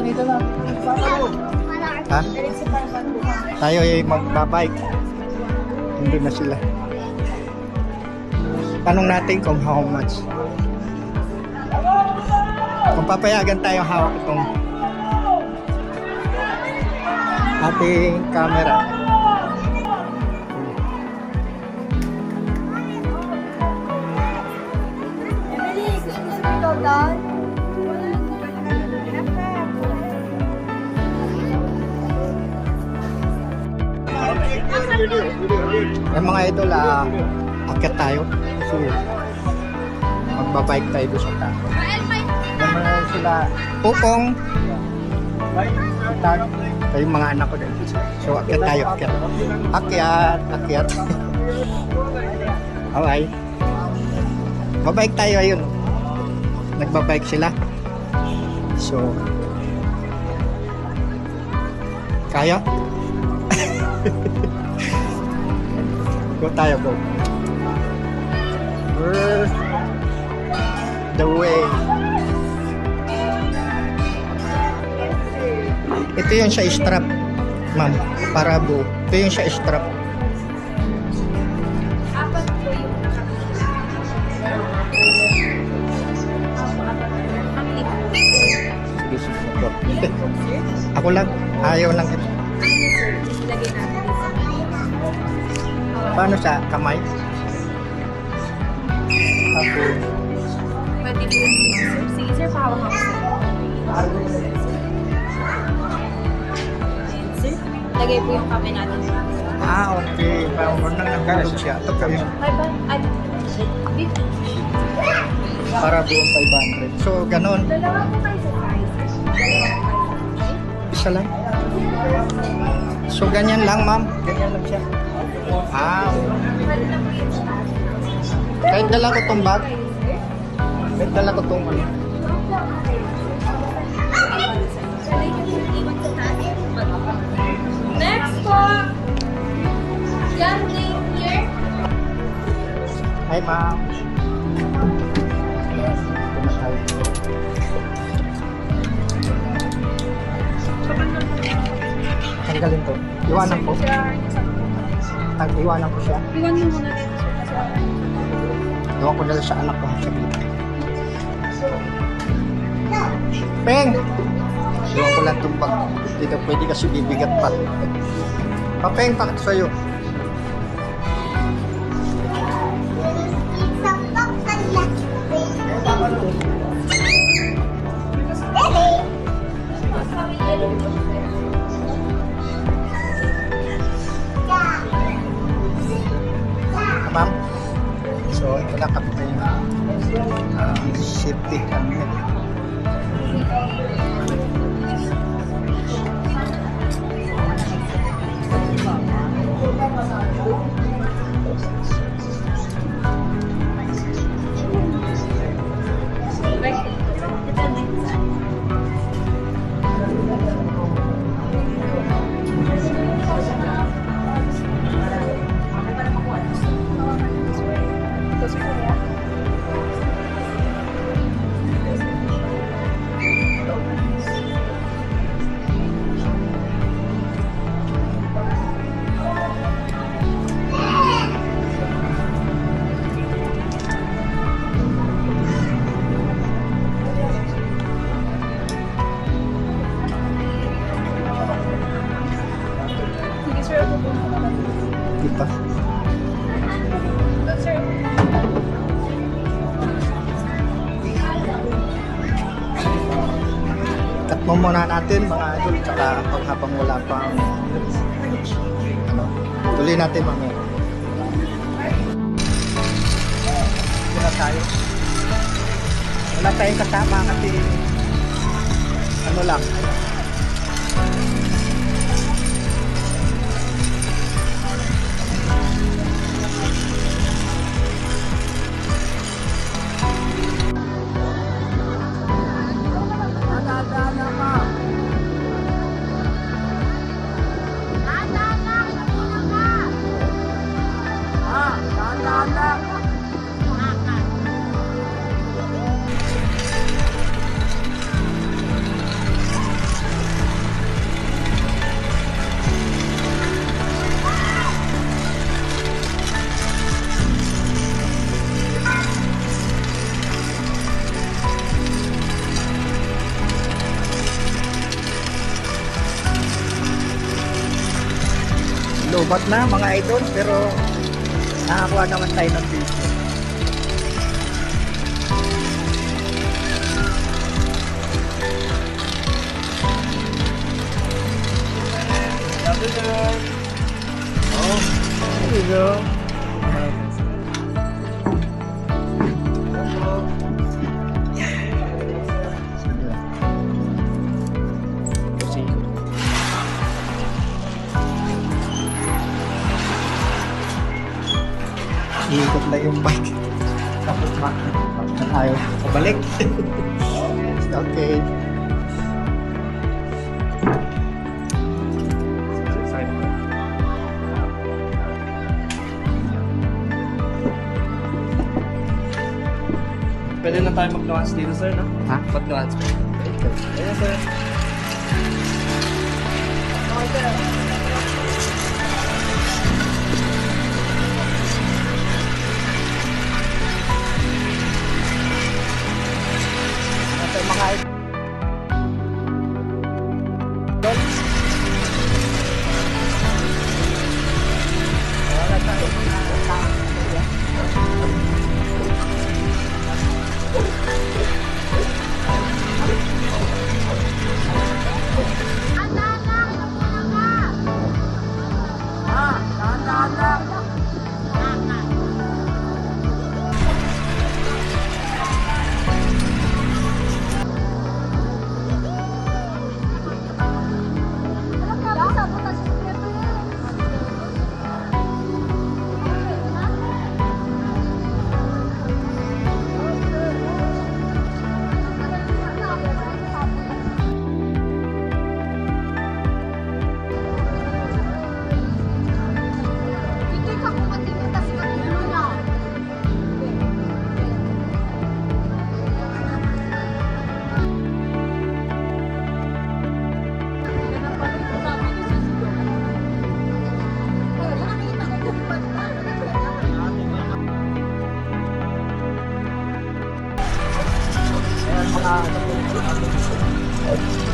dito na. Ha? Tayo ay magbabike. Hindi na sila. Tanong natin kung how much. Kung papayagan tayo hawak itong ating camera. Yung mga idol, akyat tayo. So, magbabike tayo doon sa taas. Yung mga sila, Pupong, Tag, yung mga anak ko din. So, akyat tayo, akyat. Akyat. Okay. Babike tayo, ayun. Nagbabike sila. So, kaya? Go tayo, go. The way. Ito yung sa strap, ma'am. Para buo. Ito yung sa strap. Apat po yung Sige, sige. Ako lang. Ayaw lang ito. lagay natin. Paano sa kamay? Ako. Pwede po yung sige sir, pahawak ako sir. Ayan, sir. Lagay po yung kamay natin. Okay. Parang nang nagkaroon siya. Ito kami. 50. Para buong 500. So, ganon. Dalawa po kayo sa price. Isa lang. So, ganyan lang, ma'am. Ganyan lang siya. Pwede na po yung start. Kahit dala ko tong bag. Kahit dala ko tong ano. Next po. Young name here. Hi, ma'am. Yes. Tanggalin to. Iwanan ko. Iwanan ko siya. Iwan mo muna dito sir. Iwan ko dala sa anak ko. Peng! Iwan ko lang itong bag. Dito pwede kasi bibigat pa. Papeng, pakit sa'yo. Ma'am. So, ito lang kami yung safety helmet. Kita. Cut mo muna natin mga idol, tsaka habang wala pang ano, tuloy natin mamaya. Wala tayo. Wala tayong kasama kasi ano lang. Wag na mga idol, pero nakakuha naman tayo ng video. Oh, there you go. Iikot na yung bike. Tapos ayaw pabalik. Okay. Pwede na tayo mag-nuance dito, sir, no? Ha? Mag-nuance. Ayan, sir. Ito yung mga idol. Wala tayo. Mga